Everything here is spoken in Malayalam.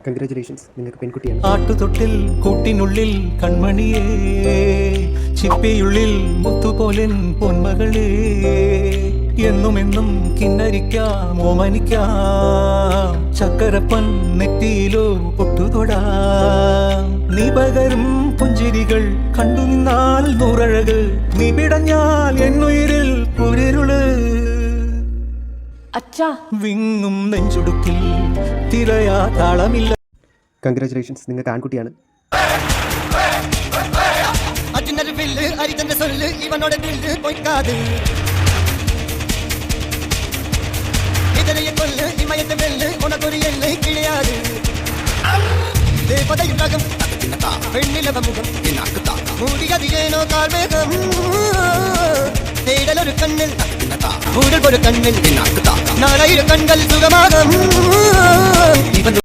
കൺഗ്രാജുലേഷൻസ്, നിങ്ങൾക്ക് പെൺകുട്ടിയാണ്. ആട്ടുതൊട്ടിൽ കൂട്ടിനുള്ളിൽ കൺമണിയേ, ചിപ്പിയുള്ളിൽ മുത്തുപോലൻ പൊന്മകളേ, എന്നുമെന്നും കിന്നരിക്കാം ഓമനിക്കാം, ചക്കരപ്പൻ നെറ്റിയിലോ പൊട്ടുതൊടാം. നീ പകരും പുഞ്ചിരികൾ കണ്ടു നിന്നാൽ നൂറഴക്, നീ പിടഞ്ഞാൽ എന്നുയിരിൽ പുരിരുള്. വിങ്ങും നെഞ്ചുടുക്കിൽ തിരയാ താളമില്ല. കൺഗ്രാജുലേഷൻസ്, നിങ്ങൾക്ക് ആൺകുട്ടിയാണ്. ഒരു കണ്ണിൽ ഒരു കണ്ണിൽ നാളെ കണ്ണൽ സുഖമാകും.